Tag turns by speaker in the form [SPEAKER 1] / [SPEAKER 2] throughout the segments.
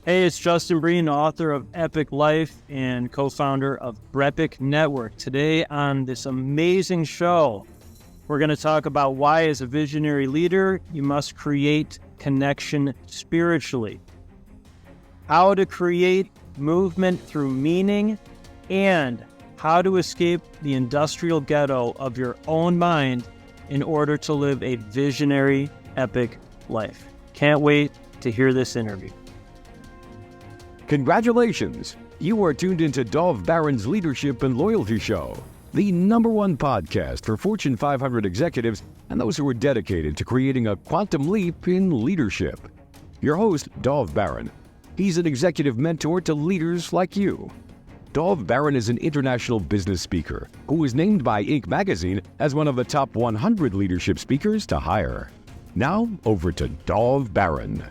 [SPEAKER 1] Hey, it's Justin Breen, author of Epic Life and co-founder of Brepic Network. Today on this amazing show, we're going to talk about why, as a visionary leader, you must create connection spiritually, how to create movement through meaning, and how to escape the industrial ghetto of your own mind in order to live a visionary, epic life. Can't wait to hear this interview.
[SPEAKER 2] Congratulations! You are tuned into Dov Baron's Leadership and Loyalty Show, the #1 podcast for Fortune 500 executives and those who are dedicated to creating a quantum leap in leadership. Your host, Dov Baron. He's an executive mentor to leaders like you. Dov Baron is an international business speaker who was named by Inc. magazine as one of the top 100 leadership speakers to hire. Now, over to Dov Baron.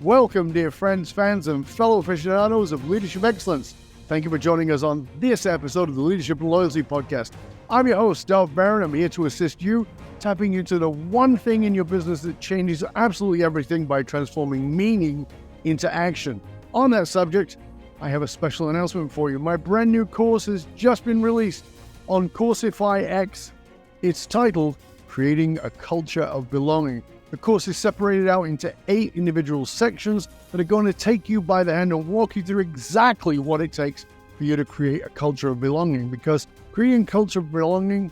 [SPEAKER 3] Welcome, dear friends, fans, and fellow aficionados of leadership excellence. Thank you for joining us on this episode of the Leadership and Loyalty Podcast. I'm your host, Dov Baron. I'm here to assist you, tapping into the one thing in your business that changes absolutely everything by transforming meaning into action. On that subject, I have a special announcement for you. My brand new course has just been released on Coursify X. It's titled Creating a Culture of Belonging. The course is separated out into 8 individual sections that are going to take you by the hand and walk you through exactly what it takes for you to create a culture of belonging, because creating a culture of belonging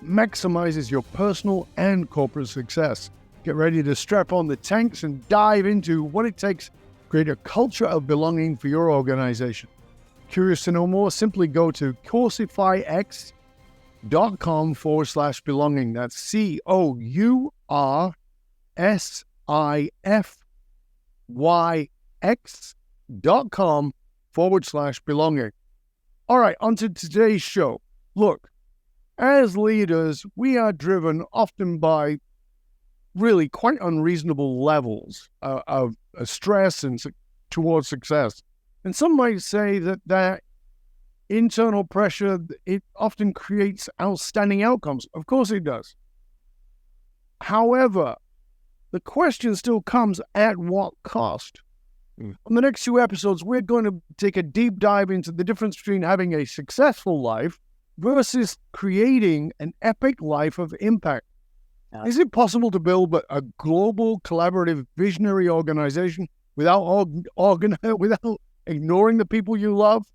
[SPEAKER 3] maximizes your personal and corporate success. Get ready to strap on the tanks and dive into what it takes to create a culture of belonging for your organization. Curious to know more? Simply go to CoursiFyX.com/belonging. That's CoursiFyX.com/belonging. All right, on to today's show. Look, as leaders, we are driven often by really quite unreasonable levels of stress and towards success. And some might say that internal pressure, it often creates outstanding outcomes. Of course it does. However, the question still comes, at what cost? On the next 2 episodes, we're going to take a deep dive into the difference between having a successful life versus creating an epic life of impact. Is it possible to build a global, collaborative, visionary organization without ignoring the people you love?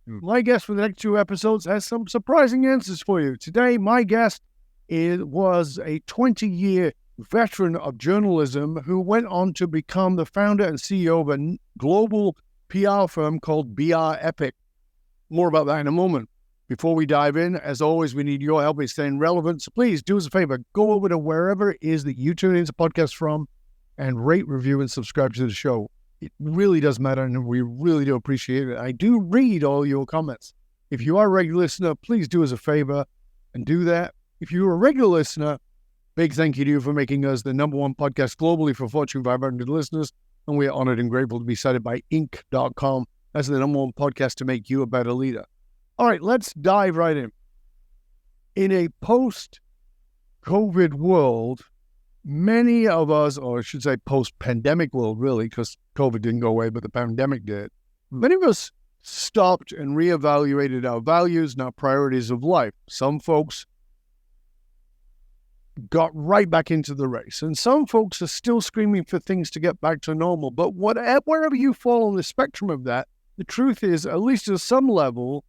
[SPEAKER 3] My guest for the next 2 episodes has some surprising answers for you. Today, my guest was a 20-year veteran of journalism who went on to become the founder and CEO of a global PR firm called BR Epic. More about that in a moment. Before we dive in, as always, we need your help in staying relevant. So please do us a favor, go over to wherever it is that you tune into podcasts from and rate, review, and subscribe to the show. It really does matter, and we really do appreciate it. I do read all your comments. If you are a regular listener, please do us a favor and do that. If you're a regular listener, big thank you to you for making us the #1 podcast globally for Fortune 500 listeners, and we are honored and grateful to be cited by Inc.com as the #1 podcast to make you a better leader. All right, let's dive right in. In a post-COVID world, many of us, or I should say post-pandemic world really, because COVID didn't go away, but the pandemic did, many of us stopped and reevaluated our values and our priorities of life. Some folks got right back into the race, and some folks are still screaming for things to get back to normal. But wherever you fall on the spectrum of that, the truth is, at least at some level,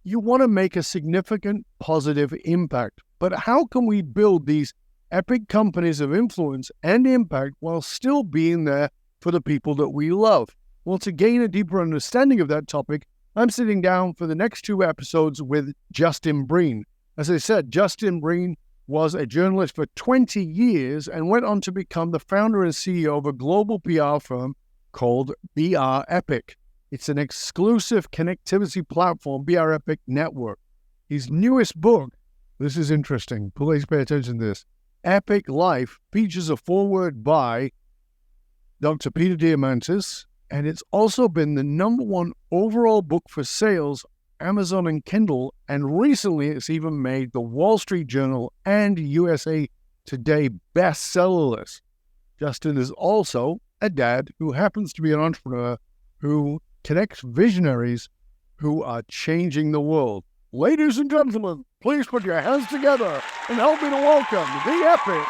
[SPEAKER 3] you want to make a significant positive impact. But how can we build these epic companies of influence and impact while still being there for the people that we love? Well, to gain a deeper understanding of that topic, I'm sitting down for the next 2 episodes with Justin Breen. As I said, Justin Breen was a journalist for 20 years and went on to become the founder and CEO of a global PR firm called BR Epic. It's an exclusive connectivity platform, BR Epic Network. His newest book, this is interesting, please pay attention to this, Epic Life, features a foreword by Dr. Peter Diamandis, and it's also been the #1 overall book for sales, Amazon and Kindle, and recently it's even made the Wall Street Journal and USA Today bestseller list. Justin is also a dad who happens to be an entrepreneur who connects visionaries who are changing the world. Ladies and gentlemen, please put your hands together and help me to welcome the epic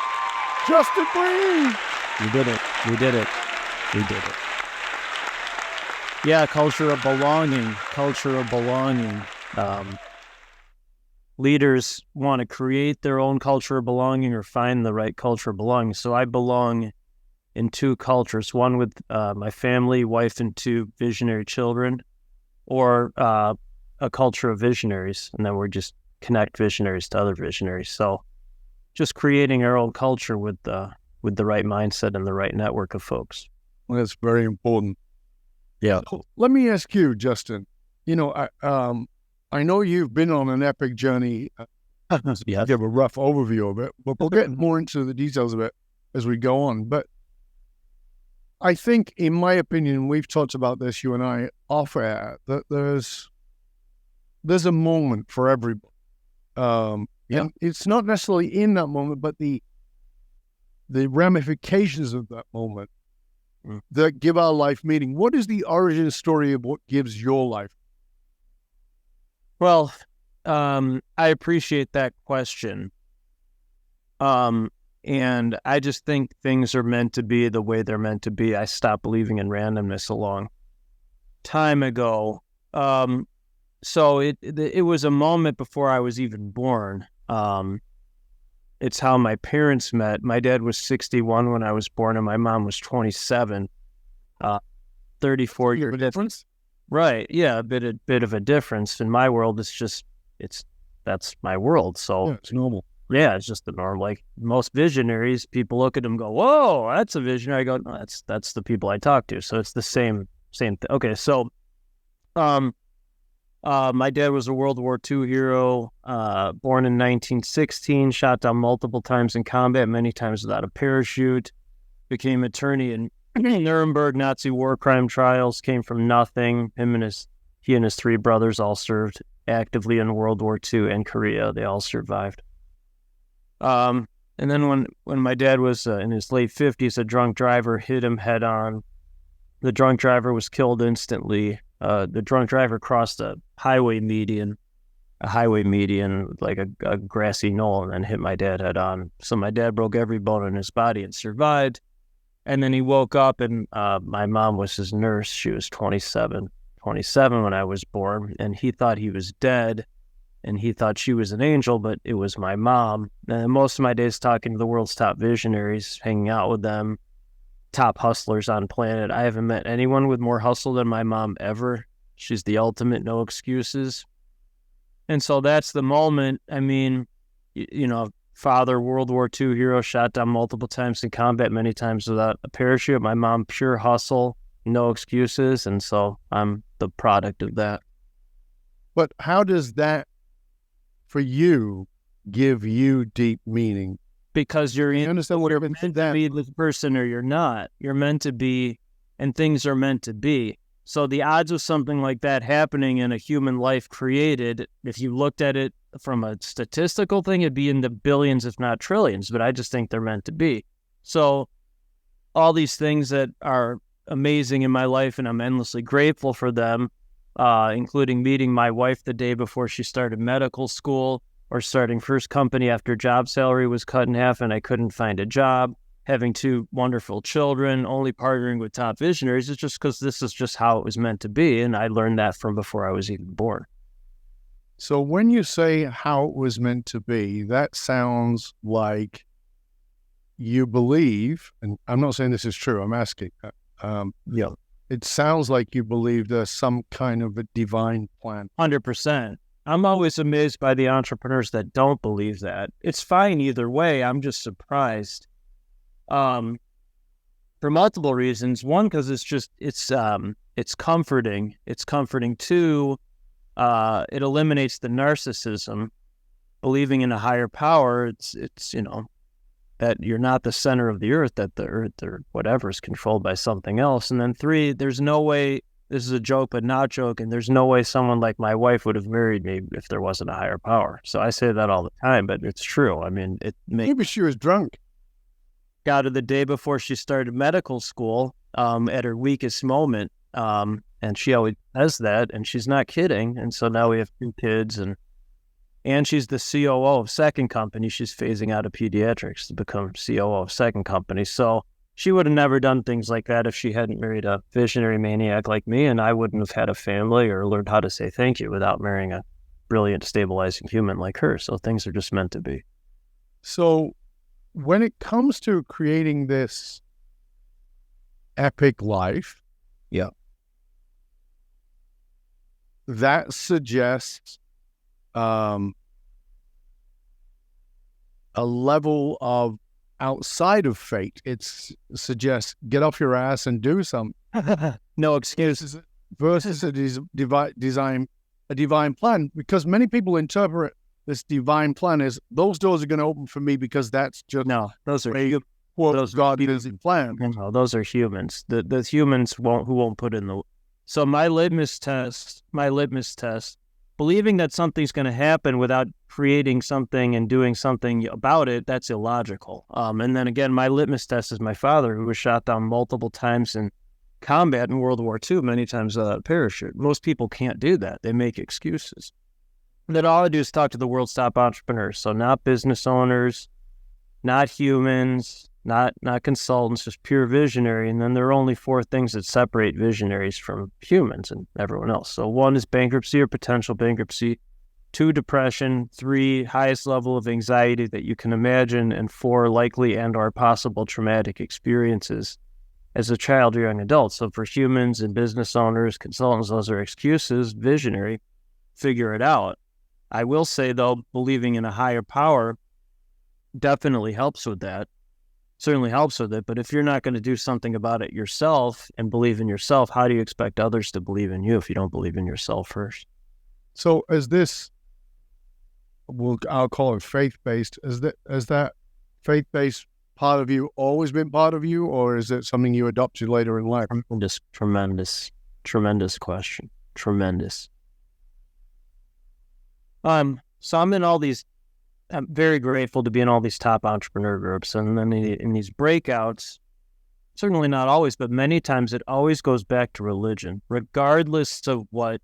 [SPEAKER 3] Justin Breen.
[SPEAKER 1] We did it. We did it. We did it. Yeah, culture of belonging. Culture of belonging. Leaders want to create their own culture of belonging or find the right culture of belonging. So I belong in two cultures, one with my family, wife, and two visionary children, or a culture of visionaries, and then we just connect visionaries to other visionaries. So just creating our own culture with the right mindset and the right network of folks.
[SPEAKER 3] Well, that's very important.
[SPEAKER 1] Yeah.
[SPEAKER 3] Let me ask you, Justin, I know you've been on an epic journey.
[SPEAKER 1] Yeah.
[SPEAKER 3] Give a rough overview of it, but we'll get more into the details of it as we go on. But I think, in my opinion, we've talked about this, you and I, off air, that there's a moment for everybody. And it's not necessarily in that moment, but the ramifications of that moment that give our life meaning. What is the origin story of what gives your life?
[SPEAKER 1] Well, I appreciate that question. And I just think things are meant to be the way they're meant to be. I stopped believing in randomness a long time ago. So it was a moment before I was even born. It's how my parents met. My dad was 61 when I was born, and my mom was 27. 34 years
[SPEAKER 3] difference.
[SPEAKER 1] Right. Yeah, a bit of a difference. In my world, that's my world. So
[SPEAKER 3] yeah, it's normal.
[SPEAKER 1] Yeah, it's just the norm. Like most visionaries, people look at them and go, "Whoa, that's a visionary." I go, "No, that's the people I talk to." So it's the same thing. Okay, so my dad was a World War II hero, born in 1916, shot down multiple times in combat, many times without a parachute, became attorney in Nuremberg Nazi war crime trials, came from nothing. He and his three brothers all served actively in World War II and Korea. They all survived. And then when my dad was in his late 50s, a drunk driver hit him head on. The drunk driver was killed instantly. The drunk driver crossed a highway median like a grassy knoll, and then hit my dad head on. So my dad broke every bone in his body and survived. And then he woke up, and my mom was his nurse. She was 27 when I was born, and he thought he was dead, and he thought she was an angel, but it was my mom. And most of my days talking to the world's top visionaries, hanging out with them, top hustlers on planet. I haven't met anyone with more hustle than my mom ever. She's the ultimate no excuses. And so that's the moment. I mean, father, World War II hero, shot down multiple times in combat, many times without a parachute. My mom, pure hustle, no excuses. And so I'm the product of that.
[SPEAKER 3] But how does that, for you, give you deep meaning?
[SPEAKER 1] Because you're
[SPEAKER 3] meant
[SPEAKER 1] to be this person or you're not. You're meant to be, and things are meant to be. So the odds of something like that happening in a human life created, if you looked at it from a statistical thing, it'd be in the billions, if not trillions, but I just think they're meant to be. So all these things that are amazing in my life, and I'm endlessly grateful for them, including meeting my wife the day before she started medical school, or starting first company after job salary was cut in half and I couldn't find a job, having two wonderful children, only partnering with top visionaries. It's just because this is just how it was meant to be. And I learned that from before I was even born.
[SPEAKER 3] So when you say how it was meant to be, that sounds like you believe, and I'm not saying this is true, I'm asking. It sounds like you believe there's some kind of a divine plan.
[SPEAKER 1] 100%. I'm always amazed by the entrepreneurs that don't believe that. It's fine either way. I'm just surprised. For multiple reasons. One, because it's comforting. It's comforting. Two, it eliminates the narcissism. Believing in a higher power, it's that you're not the center of the earth, that the earth or whatever is controlled by something else. And then three, there's no way, this is a joke but not joking, there's no way someone like my wife would have married me if there wasn't a higher power. So I say that all the time, but it's true. I mean,
[SPEAKER 3] maybe she was drunk.
[SPEAKER 1] got her the day before she started medical school, at her weakest moment. And she always says that, and she's not kidding. And so now we have 2 kids, and she's the COO of second company. She's phasing out of pediatrics to become COO of second company. So she would have never done things like that if she hadn't married a visionary maniac like me, and I wouldn't have had a family or learned how to say thank you without marrying a brilliant, stabilizing human like her. So things are just meant to be.
[SPEAKER 3] So when it comes to creating this epic life,
[SPEAKER 1] Yeah.
[SPEAKER 3] that suggests a level of outside of fate. It suggests get off your ass and do something.
[SPEAKER 1] No excuse.
[SPEAKER 3] Versus a divine plan, because many people interpret this divine plan as those doors are going to open for me because that's just
[SPEAKER 1] No, those are
[SPEAKER 3] God is in plan.
[SPEAKER 1] No, those are humans. The humans who won't put in the. So my litmus test, believing that something's going to happen without creating something and doing something about it, that's illogical. And then again, my litmus test is my father, who was shot down multiple times in combat in World War II, many times without a parachute. Most people can't do that. They make excuses. And then all I do is talk to the world's top entrepreneurs. So not business owners, not humans, not consultants, just pure visionary. And then there are only 4 things that separate visionaries from humans and everyone else. So 1 is bankruptcy or potential bankruptcy, 2, depression, 3, highest level of anxiety that you can imagine, and 4, likely and or possible traumatic experiences as a child or young adult. So for humans and business owners, consultants, those are excuses. Visionary, figure it out. I will say, though, believing in a higher power definitely helps with that. Certainly helps with it. But if you're not going to do something about it yourself and believe in yourself, how do you expect others to believe in you if you don't believe in yourself first?
[SPEAKER 3] So as this, I'll call it faith-based, is that faith-based part of you always been part of you, or is it something you adopted later in life?
[SPEAKER 1] Tremendous question. Tremendous. So I'm in all these, I'm very grateful to be in all these top entrepreneur groups. And then in these breakouts, certainly not always, but many times it always goes back to religion, regardless of what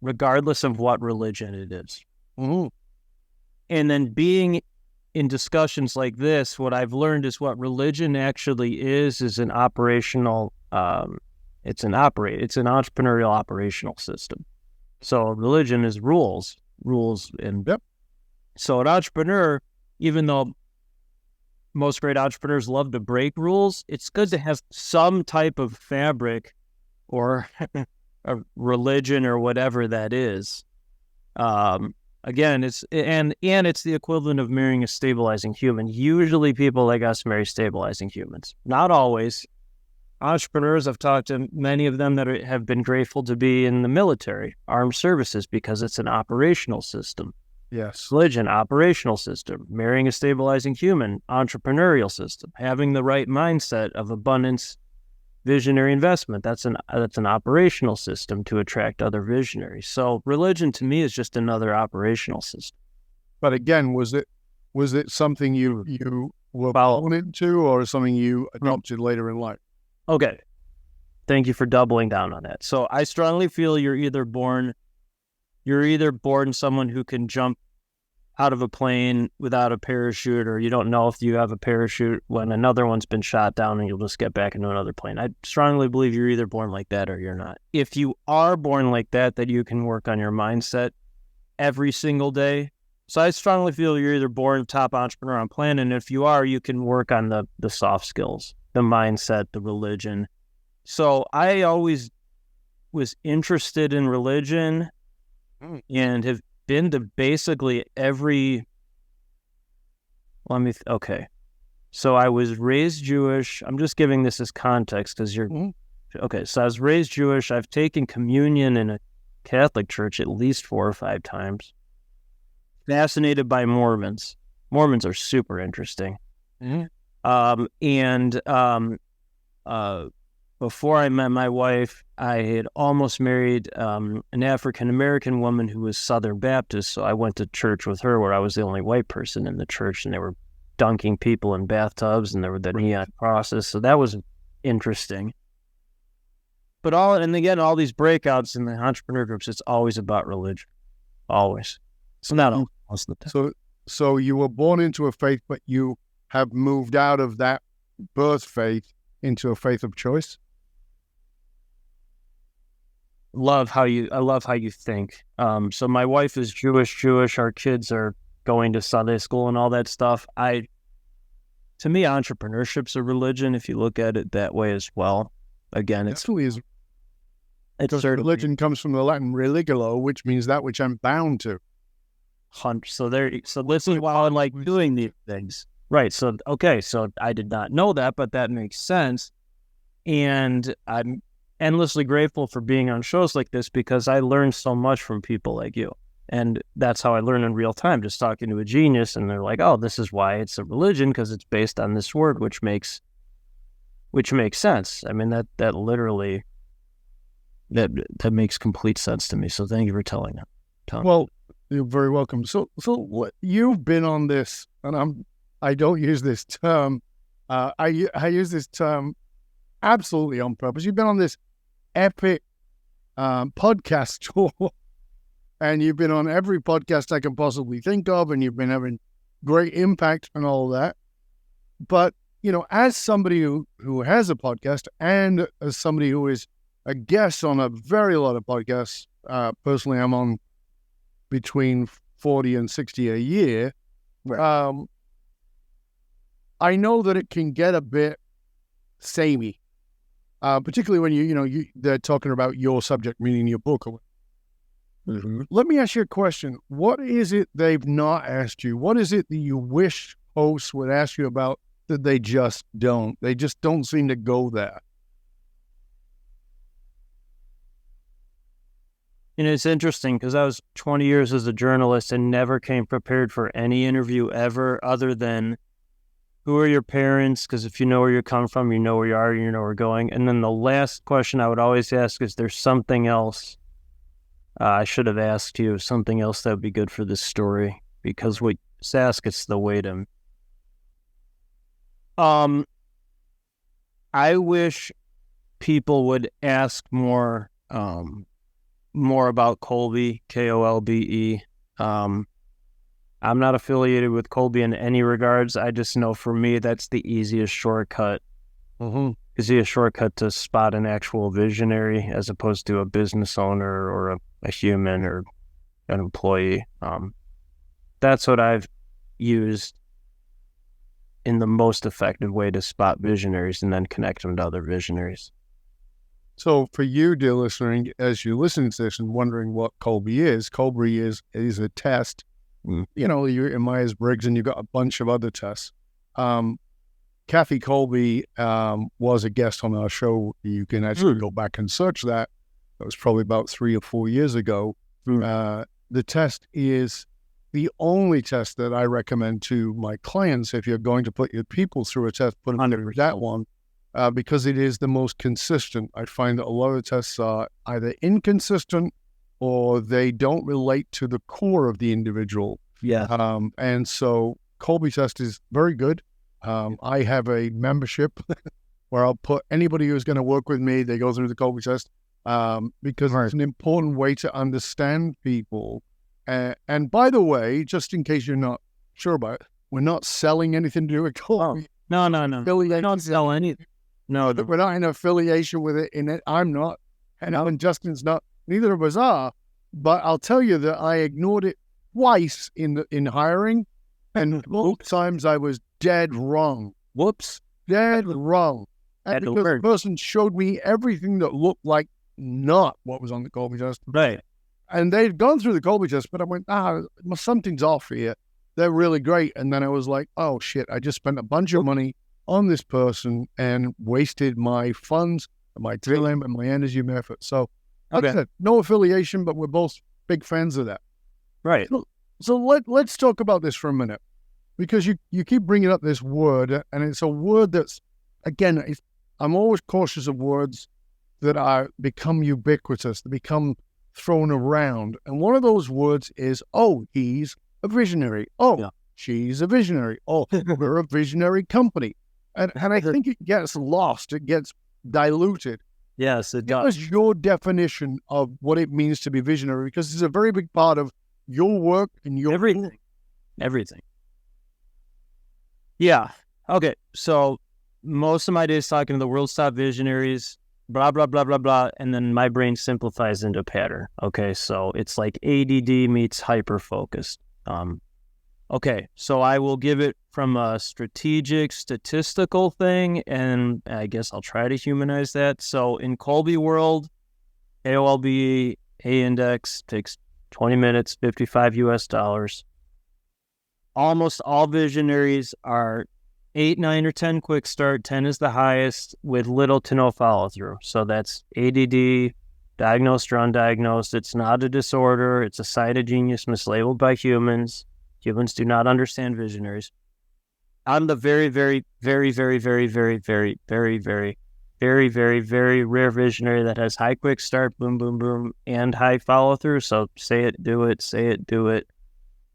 [SPEAKER 1] religion it is.
[SPEAKER 3] Mm-hmm.
[SPEAKER 1] And then being in discussions like this, what I've learned is what religion actually is an operational, it's an entrepreneurial operational system. So religion is rules. And
[SPEAKER 3] yep.
[SPEAKER 1] So an entrepreneur, even though most great entrepreneurs love to break rules, it's good to have some type of fabric or a religion or whatever that is. Again, it's the equivalent of marrying a stabilizing human. Usually people like us marry stabilizing humans. Not always. Entrepreneurs, I've talked to many of them that have been grateful to be in the military, armed services, because it's an operational system.
[SPEAKER 3] Yes.
[SPEAKER 1] Religion, operational system. Marrying a stabilizing human, entrepreneurial system. Having the right mindset of abundance, visionary investment. That's an operational system to attract other visionaries. So religion to me is just another operational system.
[SPEAKER 3] But again, was it something you were born into, or something you adopted later in life?
[SPEAKER 1] Okay. Thank you for doubling down on that. So I strongly feel you're either born someone who can jump out of a plane without a parachute, or you don't know if you have a parachute when another one's been shot down and you'll just get back into another plane. I strongly believe you're either born like that or you're not. If you are born like that you can work on your mindset every single day. So I strongly feel you're either born top entrepreneur on planet, and if you are, you can work on the soft skills, the mindset, the religion. So I always was interested in religion and have been to basically every, okay. So I was raised Jewish. I'm just giving this as context because okay. So I was raised Jewish. I've taken communion in a Catholic church at least 4 or 5 times. Fascinated by Mormons. Mormons are super interesting. Before I met my wife, I had almost married an African-American woman who was Southern Baptist, so I went to church with her where I was the only white person in the church, and they were dunking people in bathtubs, and there were the neon crosses. So that was interesting. But all these breakouts in the entrepreneur groups, it's always about religion. Always. So not all, most of the time.
[SPEAKER 3] So you were born into a faith, but you have moved out of that birth faith into a faith of choice?
[SPEAKER 1] I love how you think. So my wife is Jewish. Our kids are going to Sunday school and all that stuff. To me, entrepreneurship's a religion if you look at it that way as well. Again, it's
[SPEAKER 3] religion comes from the Latin religio, which means that which I'm bound to.
[SPEAKER 1] So this is why I like doing these things. Right. So I did not know that, but that makes sense. And I'm endlessly grateful for being on shows like this because I learned so much from people like you. And that's how I learn in real time, just talking to a genius. And they're like, oh, this is why it's a religion, because it's based on this word, which makes sense. I mean, that literally, that makes complete sense to me. So thank you for telling that, Tom.
[SPEAKER 3] Well, you're very welcome. So you've been on this, and I don't use this term. I use this term absolutely on purpose. You've been on this epic podcast tour, and you've been on every podcast I can possibly think of, and you've been having great impact and all that. But, as somebody who has a podcast and as somebody who is a guest on a very lot of podcasts, personally, I'm on between 40 and 60 a year. Right. I know that it can get a bit samey, particularly when they're talking about your subject, meaning your book. Mm-hmm. Let me ask you a question. What is it they've not asked you? What is it that you wish hosts would ask you about that they just don't? They just don't seem to go there.
[SPEAKER 1] It's interesting because I was 20 years as a journalist and never came prepared for any interview ever other than who are your parents? Because if you know where you come from, you know where you are, you know where you're going. And then the last question I would always ask is there something else I should have asked you, something else that would be good for this story? Because what you ask, it's the way to... I wish people would ask more about Kolbe, Kolbe. I'm not affiliated with Kolbe in any regards. I just know for me, that's the easiest shortcut. Mm-hmm. Easiest shortcut to spot an actual visionary as opposed to a business owner or a human or an employee. That's what I've used in the most effective way to spot visionaries and then connect them to other visionaries.
[SPEAKER 3] So for you, dear listener, as you listen to this and wondering what Kolbe is a test. You're in Myers-Briggs and you've got a bunch of other tests. Kathy Kolbe was a guest on our show. You can actually go back and search that. That was probably about 3 or 4 years ago. The test is the only test that I recommend to my clients. If you're going to put your people through a test, put them through that one. Because it is the most consistent. I find that a lot of tests are either inconsistent or they don't relate to the core of the individual.
[SPEAKER 1] Yeah.
[SPEAKER 3] And so Kolbe test is very good. I have a membership where I'll put anybody who's going to work with me, they go through the Kolbe test because it's an important way to understand people. And by the way, just in case you're not sure about it, we're not selling anything to do with Kolbe.
[SPEAKER 1] No. I don't sell anything. No,
[SPEAKER 3] we're not in affiliation with it. I'm not, and Justin's not. Neither of us are. But I'll tell you that I ignored it twice in hiring, and both times I was dead wrong. Dead wrong. And because the person showed me everything that looked like not what was on the Kolbe test.
[SPEAKER 1] Right.
[SPEAKER 3] And they'd gone through the Kolbe test, but I went, something's off here. They're really great. And then I was like, oh shit, I just spent a bunch of money on this person and wasted my funds, my time, and my energy and effort. So, like I said, no affiliation, but we're both big fans of that.
[SPEAKER 1] Right.
[SPEAKER 3] So let's talk about this for a minute, because you keep bringing up this word, and it's a word that's, again, I'm always cautious of words that become ubiquitous, that become thrown around. And one of those words is, oh, he's a visionary. Oh, she's a visionary, or we're a visionary company. And I think it gets lost, it gets diluted.
[SPEAKER 1] Yes, it
[SPEAKER 3] Give us
[SPEAKER 1] does.
[SPEAKER 3] your definition of what it means to be visionary, because it's a very big part of your work and your
[SPEAKER 1] Everything. Yeah. Okay. So most of my days talking to the world's top visionaries, blah, blah, blah, blah, blah. And then my brain simplifies into a pattern. Okay. So it's like ADD meets hyper-focused. Okay. So I will give it from a strategic, statistical thing, and I guess I'll try to humanize that. So in Colby world, AOLB A index takes 20 minutes, 55 US dollars. Almost all visionaries are 8, 9, or 10 quick start. 10 is the highest with little to no follow through. So that's ADD, diagnosed or undiagnosed. It's not a disorder. It's a side of genius mislabeled by humans. Humans do not understand visionaries. I'm the very, very, very, very, very, very, very, very, very, very, very, very rare visionary that has high quick start, boom, boom, boom, and high follow through. So say it, do it, say it, do it.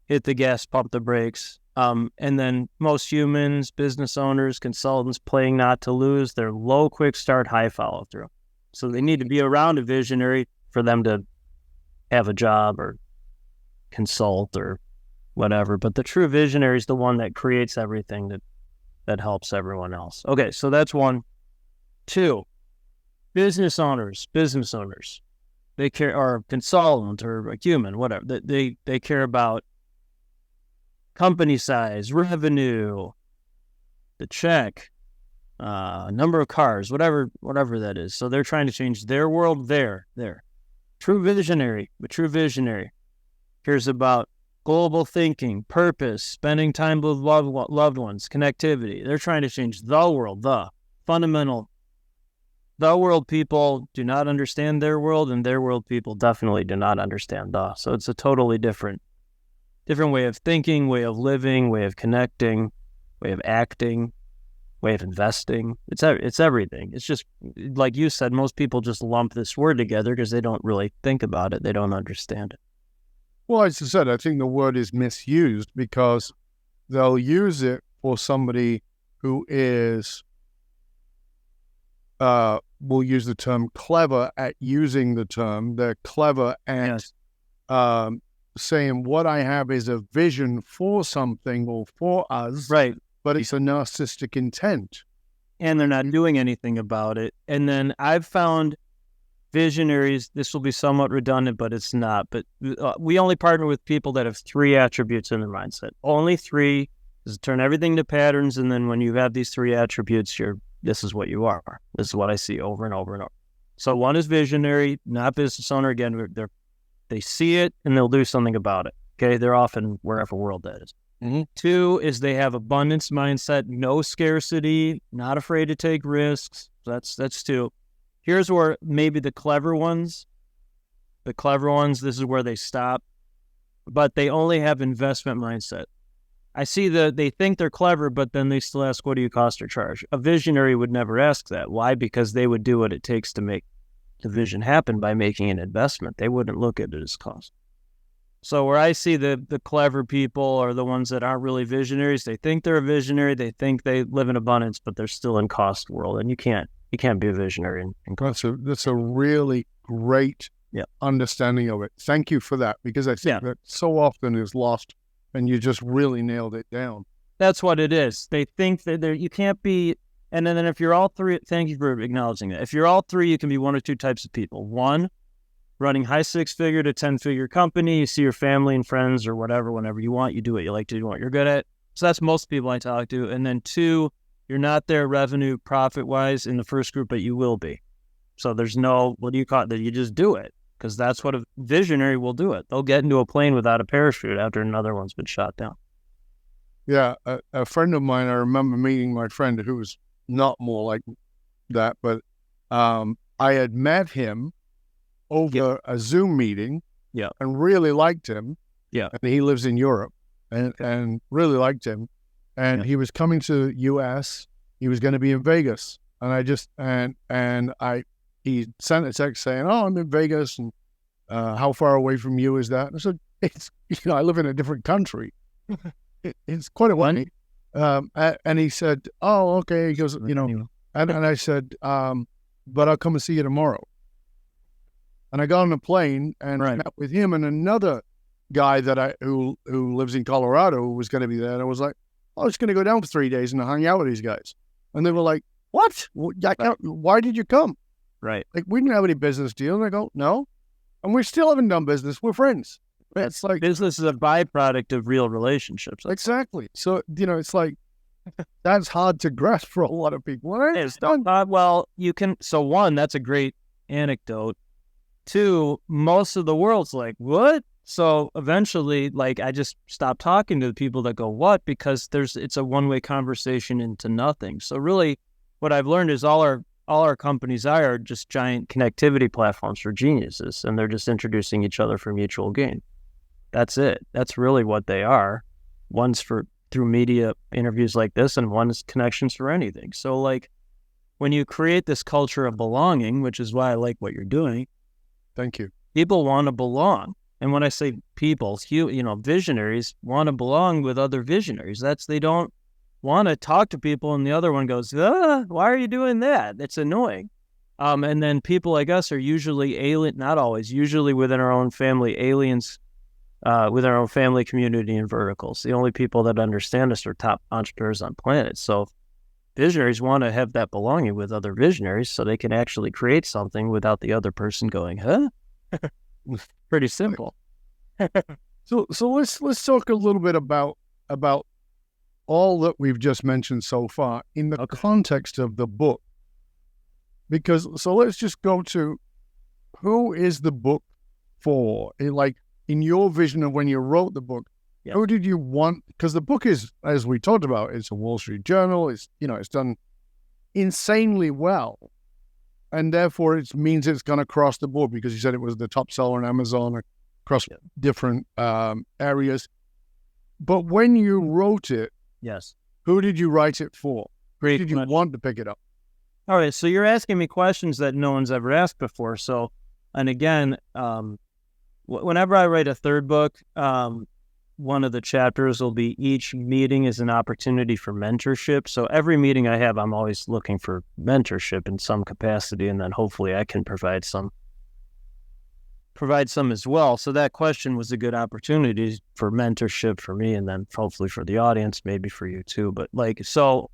[SPEAKER 1] Hit the gas, pump the brakes. And then most humans, business owners, consultants playing not to lose, they're low quick start, high follow through. So they need to be around a visionary for them to have a job or consult or whatever. But the true visionary is the one that creates everything that helps everyone else. Okay, so that's one. 2, business owners. They care, or consultant or a human, whatever. They care about company size, revenue, the check, number of cars, whatever that is. So they're trying to change their world there. True visionary cares about global thinking, purpose, spending time with loved ones, connectivity. They're trying to change the world, the fundamental. The world people do not understand their world, and their world people definitely do not understand the. So it's a totally different way of thinking, way of living, way of connecting, way of acting, way of investing. It's everything. It's just, like you said, most people just lump this word together because they don't really think about it. They don't understand it.
[SPEAKER 3] Well, as I said, I think the word is misused because they'll use it for somebody who is, we'll use the term clever at using the term. They're clever at saying what I have is a vision for something or for us,
[SPEAKER 1] right?
[SPEAKER 3] But it's a narcissistic intent.
[SPEAKER 1] And they're not doing anything about it. And then I've found visionaries, this will be somewhat redundant, but it's not. But we only partner with people that have 3 attributes in their mindset. Only 3 is turn everything to patterns. And then when you have these 3 attributes, this is what you are. This is what I see over and over and over. So 1 is visionary, not business owner. Again, they see it and they'll do something about it. Okay, they're often wherever world that is. Mm-hmm. 2 is they have abundance mindset, no scarcity, not afraid to take risks. That's 2. Here's where maybe the clever ones, this is where they stop, but they only have investment mindset. I see they think they're clever, but then they still ask, what do you cost or charge? A visionary would never ask that. Why? Because they would do what it takes to make the vision happen by making an investment. They wouldn't look at it as cost. So where I see the clever people are the ones that aren't really visionaries. They think they're a visionary. They think they live in abundance, but they're still in cost world. And you can't be a visionary in cost.
[SPEAKER 3] That's a really great understanding of it. Thank you for that, because I think that so often is lost, and you just really nailed it down.
[SPEAKER 1] That's what it is. They think that you can't be, and then if you're all 3, thank you for acknowledging that. If you're all 3, you can be 1 or 2 types of people. 1, running high 6-figure to 10-figure company. You see your family and friends or whatever, whenever you want. You do what you like to do, what you're good at. So that's most people I talk to. And then 2, you're not there revenue, profit-wise in the first group, but you will be. So there's no, what do you call it? That you just do it, because that's what a visionary will do it. They'll get into a plane without a parachute after another one's been shot down.
[SPEAKER 3] Yeah, a friend of mine, I remember meeting my friend who was not more like that, but I had met him over a Zoom meeting and really liked him. Yeah. And he lives in Europe and really liked him. And he was coming to U.S. He was going to be in Vegas. And I just, he sent a text saying, oh, I'm in Vegas. And how far away from you is that? And I said, I live in a different country. it's quite a while. And he said, "Oh, okay." He goes, and I said, "But I'll come and see you tomorrow." And I got on a plane and met with him and another guy who lives in Colorado who was going to be there. And I was like, "I was going to go down for 3 days and hang out with these guys." And they were like, "What? Why did you come?"
[SPEAKER 1] Right.
[SPEAKER 3] Like, we didn't have any business deal. And I go, "No." And we still haven't done business. We're friends. It's like
[SPEAKER 1] business is a byproduct of real relationships.
[SPEAKER 3] Exactly. So, it's like, that's hard to grasp for a lot of people.
[SPEAKER 1] Well, you can. So one, that's a great anecdote. Two, most of the world's like, what? So eventually, like, I just stopped talking to the people that go, what? Because it's a one-way conversation into nothing. So really, what I've learned is all our companies are just giant connectivity platforms for geniuses, and they're just introducing each other for mutual gain. That's it. That's really what they are. One's through media interviews like this, and one's connections for anything. So, like, when you create this culture of belonging, which is why I like what you're doing.
[SPEAKER 3] Thank you.
[SPEAKER 1] People want to belong. And when I say people, visionaries want to belong with other visionaries. They don't want to talk to people and the other one goes, why are you doing that? It's annoying. And then people like us are usually alien, not always, usually within our own family, aliens, within our own family community and verticals. The only people that understand us are top entrepreneurs on planet. So visionaries want to have that belonging with other visionaries so they can actually create something without the other person going, huh? Pretty simple.
[SPEAKER 3] So let's talk a little bit about all that we've just mentioned so far in the context of the book. So let's just go to, who is the book for? In your vision of when you wrote the book, who did you want? Because the book is, as we talked about, it's a Wall Street Journal. It's done insanely well, and therefore it means it's going to cross the board, because you said it was the top seller on Amazon across different areas. But when you wrote it, who did you write it for?
[SPEAKER 1] Great.
[SPEAKER 3] Who did you want to pick it up?
[SPEAKER 1] All right, so you're asking me questions that no one's ever asked before. So, and again, whenever I write a third book, one of the chapters will be each meeting is an opportunity for mentorship. So every meeting I have, I'm always looking for mentorship in some capacity, and then hopefully I can provide some as well. So that question was a good opportunity for mentorship for me, and then hopefully for the audience, maybe for you too. But so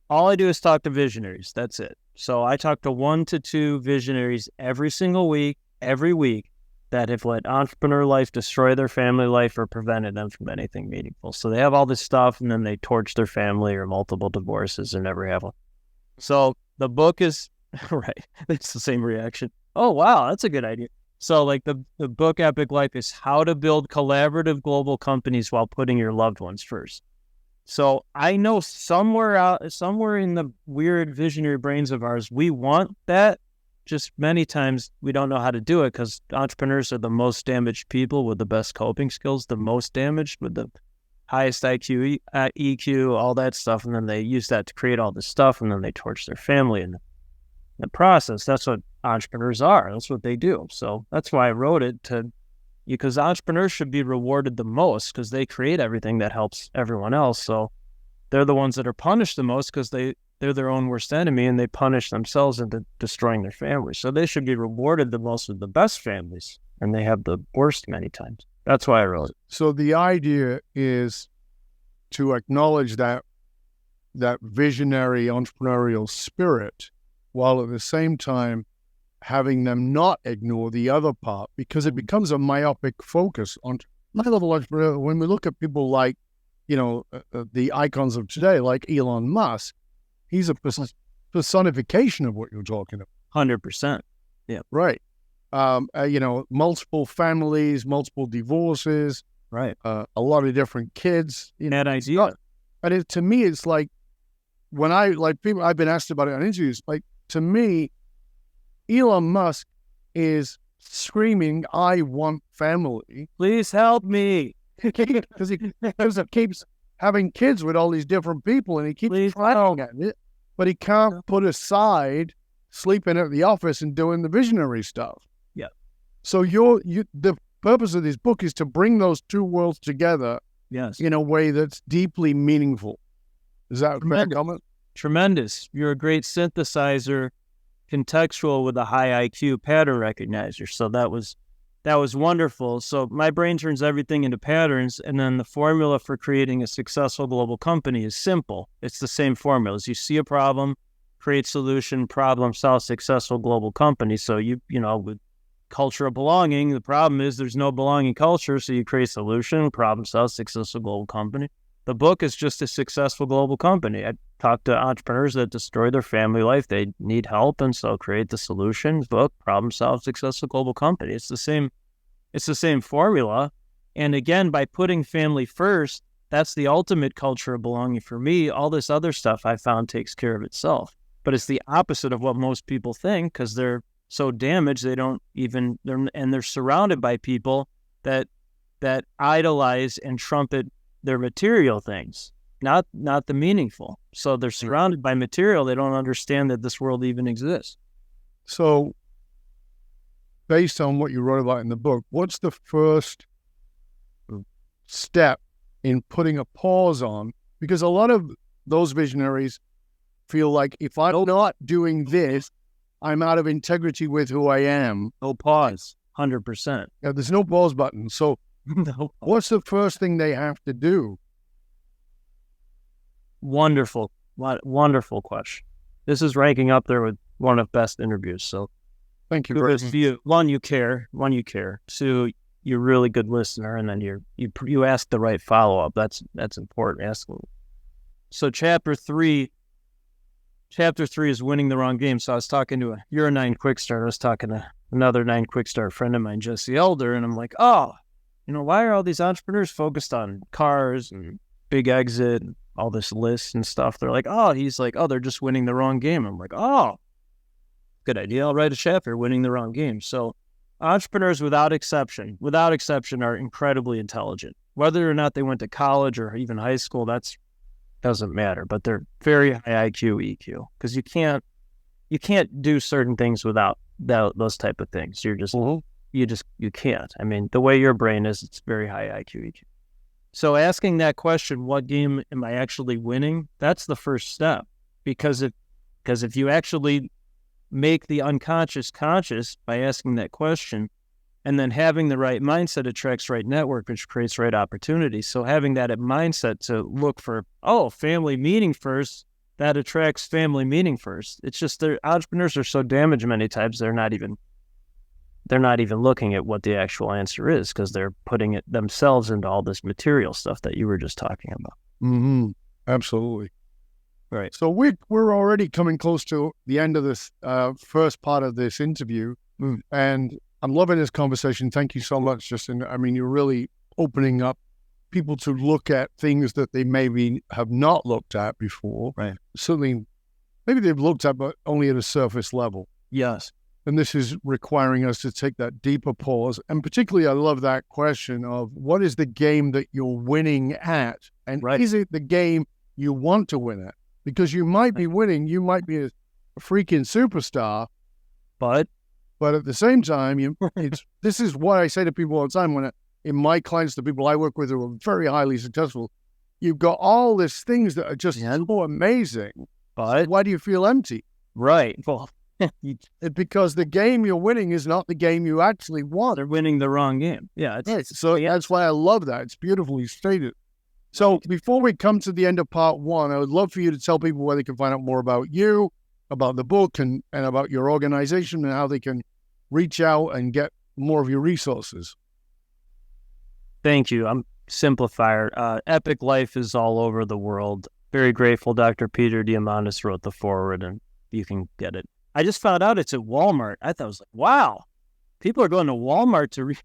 [SPEAKER 1] all I do is talk to visionaries. That's it. So I talk to 1 to 2 visionaries every single week, every week, that have let entrepreneur life destroy their family life or prevented them from anything meaningful. So they have all this stuff, and then they torch their family or multiple divorces or never have one. So the book is, right, it's the same reaction. Oh, wow, that's a good idea. So like the book Epic Life is how to build collaborative global companies while putting your loved ones first. So I know somewhere in the weird visionary brains of ours, we want that. Just many times we don't know how to do it, because entrepreneurs are the most damaged people with the best coping skills, the most damaged with the highest IQ, EQ, all that stuff. And then they use that to create all this stuff, and then they torch their family in the process. That's what entrepreneurs are. That's what they do. So that's why I wrote it, because entrepreneurs should be rewarded the most, because they create everything that helps everyone else. So they're the ones that are punished the most, because they're their own worst enemy, and they punish themselves into destroying their families. So they should be rewarded the most with the best families, and they have the worst many times. That's why I wrote it.
[SPEAKER 3] So the idea is to acknowledge that visionary entrepreneurial spirit, while at the same time having them not ignore the other part, because it becomes a myopic focus on high-level entrepreneur. When we look at people like, the icons of today, like Elon Musk, he's a personification of what you're talking about.
[SPEAKER 1] 100%. Yeah.
[SPEAKER 3] Right. Multiple families, multiple divorces.
[SPEAKER 1] Right.
[SPEAKER 3] A lot of different kids.
[SPEAKER 1] That idea.
[SPEAKER 3] And to me, it's like, when people, I've been asked about it on interviews, like, to me, Elon Musk is screaming, "I want family.
[SPEAKER 1] Please help me."
[SPEAKER 3] Because he keeps having kids with all these different people, and he keeps trying at it, but he can't put aside sleeping at the office and doing the visionary stuff.
[SPEAKER 1] Yeah.
[SPEAKER 3] So the purpose of this book is to bring those two worlds together
[SPEAKER 1] Yes.
[SPEAKER 3] in a way that's deeply meaningful. Is that a fair comment?
[SPEAKER 1] Tremendous. You're a great synthesizer, contextual with a high IQ pattern recognizer. So that was wonderful. So my brain turns everything into patterns, and then the formula for creating a successful global company is simple. It's the same formula. As you see a problem, create solution, problem solve, successful global company. So you know, with culture of belonging, the problem is there's no belonging culture. So you create solution, problem solve, successful global company. The book is just a successful global company. I talk to entrepreneurs that destroy their family life. They need help, and so create the solution, book, problem solve, successful global company. It's the same formula. And again, by putting family first, that's the ultimate culture of belonging for me. All this other stuff I found takes care of itself. But it's the opposite of what most people think, because they're so damaged they're surrounded by people that idolize and trumpet their material things, not the meaningful. So they're surrounded by material. They don't understand that this world even exists.
[SPEAKER 3] So based on what you wrote about in the book, what's the first step in putting a pause on? Because a lot of those visionaries feel like if I'm not doing this, I'm out of integrity with who I am.
[SPEAKER 1] No pause, 100%.
[SPEAKER 3] Yeah, there's no pause button. So
[SPEAKER 1] No.
[SPEAKER 3] what's the first thing they have to do?
[SPEAKER 1] Wonderful question. This is ranking up there with one of the best interviews. So
[SPEAKER 3] Thank you.
[SPEAKER 1] One, you care. Two, you're a really good listener, and then you ask the right follow up. That's important. So chapter three is winning the wrong game. So I was talking to you're a 9 quick start. I was talking to another 9 quick start friend of mine, Jesse Elder, and I'm like, oh, you know, why are all these entrepreneurs focused on cars and big exit and all this lists and stuff? They're like, oh, they're just winning the wrong game. I'm like, oh, good idea. I'll write a chapter, winning the wrong game. So entrepreneurs without exception are incredibly intelligent. Whether or not they went to college or even high school, that doesn't matter, but they're very high IQ, EQ, because you can't do certain things without those type of things. You're just, you can't. I mean, the way your brain is, it's very high IQ, EQ. So asking that question, what game am I actually winning? That's the first step, because if you actually make the unconscious conscious by asking that question, and then having the right mindset attracts right network, which creates right opportunities. So having that mindset to look for, family meaning first, that attracts family meaning first. It's just their entrepreneurs are so damaged many times they're not even looking at what the actual answer is, because they're putting it themselves into all this material stuff that you were just talking about.
[SPEAKER 3] Mm-hmm. Absolutely.
[SPEAKER 1] Right.
[SPEAKER 3] So we're already coming close to the end of this first part of this interview, and I'm loving this conversation. Thank you so much, Justin. I mean, you're really opening up people to look at things that they maybe have not looked at before.
[SPEAKER 1] Right.
[SPEAKER 3] Certainly, maybe they've looked at, but only at a surface level.
[SPEAKER 1] Yes.
[SPEAKER 3] And this is requiring us to take that deeper pause. And particularly, I love that question of what is the game that you're winning at? And is it the game you want to win at? Because you might be winning, you might be a freaking superstar, but at the same time, this is what I say to people all the time in my clients, the people I work with who are very highly successful, you've got all these things that are just so amazing, but why do you feel empty?
[SPEAKER 1] Right. Well,
[SPEAKER 3] because the game you're winning is not the game you actually want.
[SPEAKER 1] They're winning the wrong game. Yeah.
[SPEAKER 3] That's why I love that. It's beautifully stated. So before we come to the end of part 1, I would love for you to tell people where they can find out more about you, about the book, and about your organization, and how they can reach out and get more of your resources.
[SPEAKER 1] Thank you. I'm Simplifier. Epic Life is all over the world. Very grateful Dr. Peter Diamandis wrote the foreword, and you can get it. I just found out it's at Walmart. I thought, I was like, wow, people are going to Walmart to read.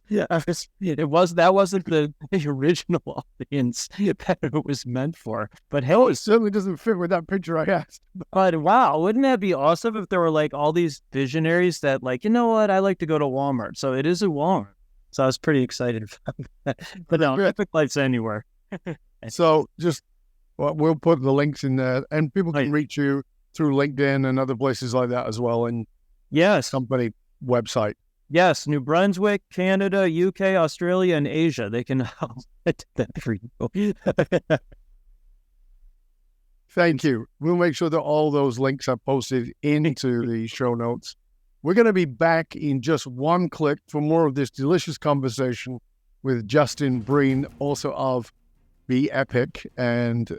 [SPEAKER 1] That wasn't the original audience that it was meant for. But hey,
[SPEAKER 3] it certainly doesn't fit with that picture I asked.
[SPEAKER 1] But wow, wouldn't that be awesome if there were like all these visionaries that like, you know what, I like to go to Walmart. So it is a Walmart. So I was pretty excited about that. But no, Epic Life's anywhere.
[SPEAKER 3] So just we'll put the links in there, and people can reach you through LinkedIn and other places like that as well, and
[SPEAKER 1] yes,
[SPEAKER 3] company website.
[SPEAKER 1] Yes, New Brunswick, Canada, UK, Australia, and Asia. They can help that for you.
[SPEAKER 3] Thank you. We'll make sure that all those links are posted into the show notes. We're going to be back in just one click for more of this delicious conversation with Justin Breen, also of Be Epic. And,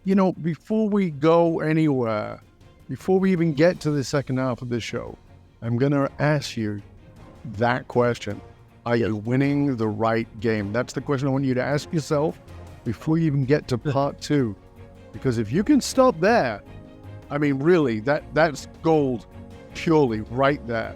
[SPEAKER 3] you know, before we go anywhere, before we even get to the second half of the show, I'm going to ask you that question. Are you winning the right game? That's the question I want you to ask yourself before you even get to part two. Because if you can stop there, I mean, really, that's gold purely right there.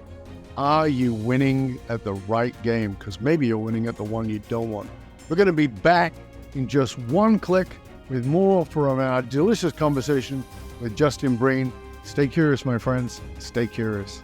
[SPEAKER 3] Are you winning at the right game? Because maybe you're winning at the one you don't want. We're going to be back in just one click with more from our delicious conversation with Justin Breen. Stay curious, my friends. Stay curious.